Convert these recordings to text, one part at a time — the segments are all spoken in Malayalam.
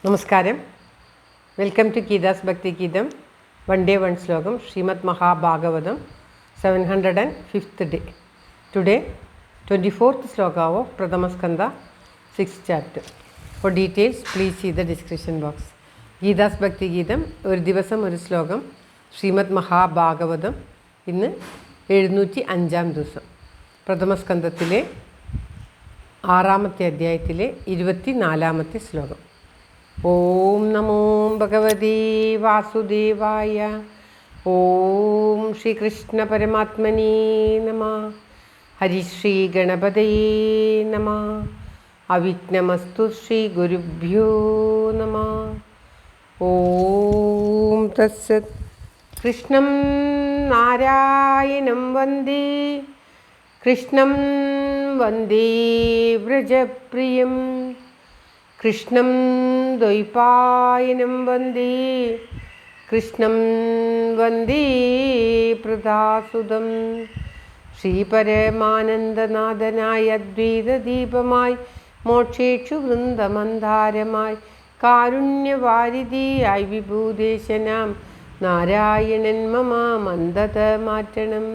നമസ്കാരം. വെൽക്കം ടു ഗീതാസ് ഭക്തി ഗീതം. വൺ ഡേ വൺ ശ്ലോകം. Shrimad Mahabhagavatam 705th day. Today 24th sloka of Pradama Skanda 6th chapter. For details please see the description box. Geetha's ഭക്തി ഗീതം ഒരു ദിവസം ഒരു ശ്ലോകം. ശ്രീമദ് മഹാഭാഗവതം ഇന്ന് 705ാം ദിവസം. പ്രഥമസ്കന്ധത്തിലെ 6ാമത്തെ അധ്യായത്തിലെ 24ാമത്തെ ശ്ലോകം. ഓം നമോ ഭഗവതേ വാസുദേവായ. ഓം ശ്രീകൃഷ്ണ പരമാത്മനേ നമഃ. ഹരിശ്രീ ഗണപതയേ നമഃ. അവിഘ്നമസ്തു ശ്രീ ഗുരുഭ്യോ നമഃ. ഓം തത്സത്. കൃഷ്ണം നാരായണം വന്ദേ. കൃഷ്ണം വന്ദേ വ്രജപ്രിയം. കൃഷ്ണം ദ്വൈപായനം വന്ദേ. കൃഷ്ണം വന്ദേ പ്രദാസുതം. ശ്രീപരമാനന്ദനാഥനായ അദ്വൈതദീപമായി മോക്ഷേക്ഷു വൃന്ദമന്ദാരമായി കാരുണ്യവാരിധിയായി വിഭൂദേശനാം നാരായണൻ മമ മന്ദത മാറ്റണം.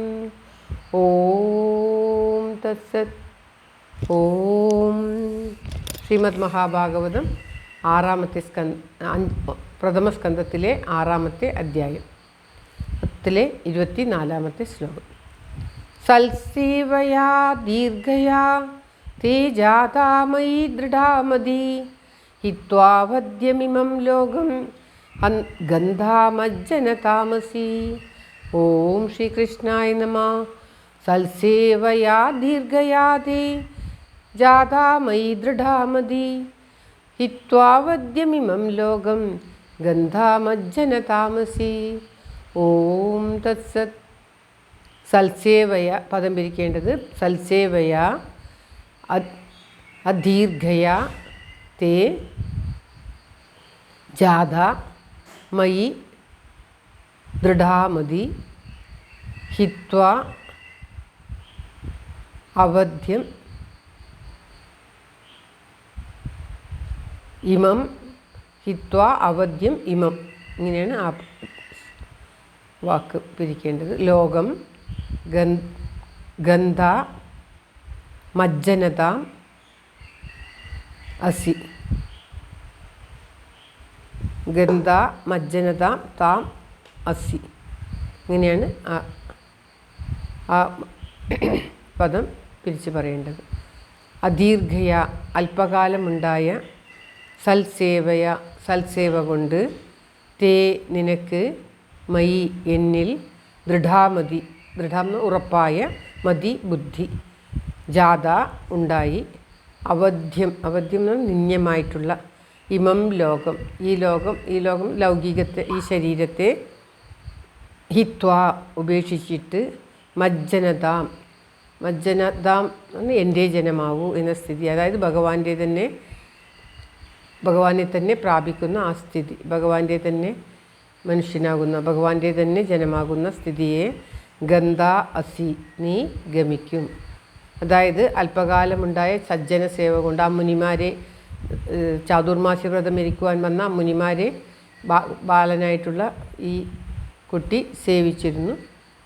ഓം തത്സത്. ഓം. ശ്രീമദ് മഹാഭാഗവതം പ്രഥമസ്കന്ധത്തിലെ 6ാമത്തെ അധ്യായം ത്തിലെ 24ാമത്തെ ശ്ലോകം. സൽസേവയാ ദീർഘയാ തേ ജാതാമയി ദൃഢാമതി ഹിത്വാവദ്യമിമം ലോകം ഗന്ധാമജ്ജനതാമസി. ഓം ശ്രീകൃഷ്ണായ നമഃ. സൽസേവയാ ദീർഘയാ തേ ജാതാമയി ദൃഢാമതി ഹിത്വാവദ്യമിമം ലോകം ഗന്ധാമജ്ജനതാമസി. ഓം തത്സത്. സൽസേവയ പദം പിരിക്കേണ്ടത് സൽസേവയ അദീർഘയ തേ ജാതാ മയി ദൃഢാമതി ഹിത്വാ അവധ്യം ഇമം. ഹിത്വാ അവധ്യം ഇമം. ഇങ്ങനെയാണ് ആ വാക്ക് പിരിക്കേണ്ടത്. ലോകം ഗന്ധ മജ്ജനതാം അസി. ഗന്ധ മജ്ജനതാം താം അസി. ഇങ്ങനെയാണ് ആ പദം പിരിച്ച് പറയേണ്ടത്. അദീർഘയ അല്പകാലമുണ്ടായ, സൽസേവയ സൽസേവ കൊണ്ട്, തേ നിനക്ക്, മയി എന്നിൽ, ദൃഢാമതി ദൃഢം ഉറപ്പായ, മതി ബുദ്ധി, ജാത ഉണ്ടായി, അവധ്യം അവധ്യം നിന്യമായിട്ടുള്ള, ഇമം ലോകം ഈ ലോകം ലൗകികത്തെ ഈ ശരീരത്തെ, ഹിത്വാ ഉപേക്ഷിച്ചിട്ട്, മജ്ജനതാം എൻ്റെ ജനമാവൂ എന്ന സ്ഥിതി. അതായത് ഭഗവാനെ തന്നെ പ്രാപിക്കുന്ന ആ സ്ഥിതി, ഭഗവാന്റെ തന്നെ മനുഷ്യനാകുന്ന, ഭഗവാന്റെ തന്നെ ജനമാകുന്ന സ്ഥിതിയെ ഗന്ധ അസി നീ ഗമിക്കും. അതായത് അല്പകാലമുണ്ടായ സജ്ജന സേവ കൊണ്ട് ആ മുനിമാരെ, ചാതുർമാസ്യ വ്രതം ഇരിക്കുവാൻ വന്ന ആ മുനിമാരെ ബാലനായിട്ടുള്ള ഈ കുട്ടി സേവിച്ചിരുന്നു.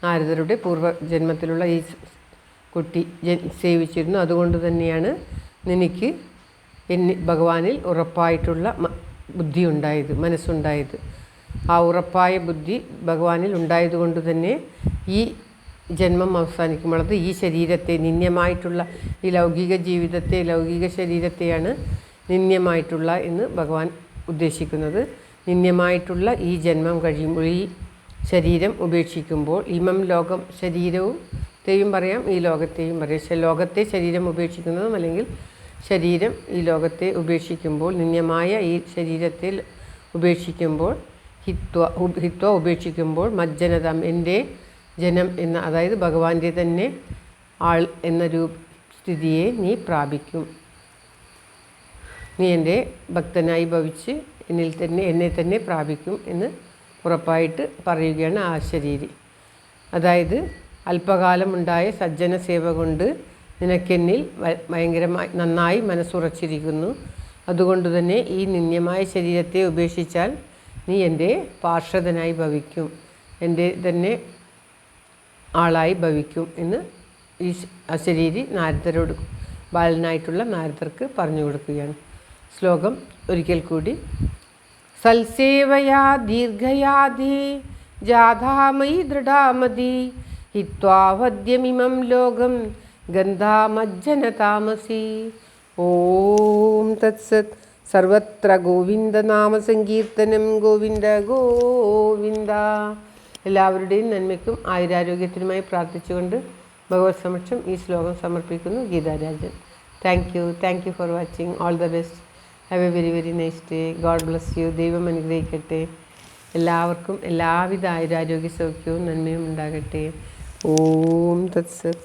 നാരദരുടെ പൂർവ്വജന്മത്തിലുള്ള ഈ കുട്ടി സേവിച്ചിരുന്നു. അതുകൊണ്ട് തന്നെയാണ് നിനക്ക് ഭഗവാനിൽ ഉറപ്പായിട്ടുള്ള ബുദ്ധി ഉണ്ടായത്, മനസ്സുണ്ടായത്. ആ ഉറപ്പായ ബുദ്ധി ഭഗവാനിൽ ഉണ്ടായതുകൊണ്ട് തന്നെ ഈ ജന്മം അവസാനിക്കുമ്പോഴത് ഈ ശരീരത്തെ, നിന്യമായിട്ടുള്ള ഈ ലൗകിക ജീവിതത്തെ, ലൗകിക ശരീരത്തെയാണ് നിന്യമായിട്ടുള്ള എന്ന് ഭഗവാൻ ഉദ്ദേശിക്കുന്നത്. നിന്യമായിട്ടുള്ള ഈ ജന്മം കഴിയുമ്പോൾ, ഈ ശരീരം ഉപേക്ഷിക്കുമ്പോൾ, ഇമം ലോകം ശരീരത്തെയും പറയാം, ഈ ലോകത്തെയും പറയാം. ലോകത്തെ ശരീരം ഉപേക്ഷിക്കുന്നതും അല്ലെങ്കിൽ ശരീരം ഈ ലോകത്തെ ഉപേക്ഷിക്കുമ്പോൾ, നിന്യമായ ഈ ശരീരത്തെ ഉപേക്ഷിക്കുമ്പോൾ, ഹിത്വ ഉപേക്ഷിക്കുമ്പോൾ, മജ്ജനതം എൻ്റെ ജനം എന്ന, അതായത് ഭഗവാന്റെ തന്നെ ആൾ എന്ന സ്ഥിതിയെ നീ പ്രാപിക്കും. നീ എൻ്റെ ഭക്തനായി ഭവിച്ച് എന്നെ തന്നെ പ്രാപിക്കും എന്ന് ഉറപ്പായിട്ട് പറയുകയാണ് ആ ശരീരി. അതായത് അല്പകാലമുണ്ടായ സജ്ജന സേവ കൊണ്ട് നിനക്കെന്നിൽ ഭയങ്കരമായി നന്നായി മനസ്സുറച്ചിരിക്കുന്നു. അതുകൊണ്ട് തന്നെ ഈ നിന്ദ്യമായ ശരീരത്തെ ഉപേക്ഷിച്ചാൽ നീ എൻ്റെ പാർഷദനായി ഭവിക്കും, എൻ്റെ തന്നെ ആളായി ഭവിക്കും എന്ന് ഈ അശരീരി നാരദരോട്, ബാലനായിട്ടുള്ള നാരദർക്ക് പറഞ്ഞു കൊടുക്കുകയാണ്. ശ്ലോകം ഒരിക്കൽ കൂടി. സൽസേവയാ ദീർഘയാധി ജാഥാമയി ദൃഢാമതി ഹിത്വാവദ്യമിമം ലോകം ഗന്ധാമജ്ജന താമസി. ഓം തത്സത്. സർവത്ര ഗോവിന്ദനാമസങ്കീർത്തനം. ഗോവിന്ദ ഗോവിന്ദ. എല്ലാവരുടെയും നന്മയ്ക്കും ആയുരാരോഗ്യത്തിനുമായി പ്രാർത്ഥിച്ചുകൊണ്ട് ഭഗവത് സമക്ഷം ഈ ശ്ലോകം സമർപ്പിക്കുന്നു. Geetha Rajan. Thank you for watching. All the best. Have A very very nice day. God bless you. ദൈവം അനുഗ്രഹിക്കട്ടെ. എല്ലാവർക്കും എല്ലാവിധ ആയുരാരോഗ്യ സൗഖ്യവും നന്മയും ഉണ്ടാകട്ടെ. ഓം തത്സത്.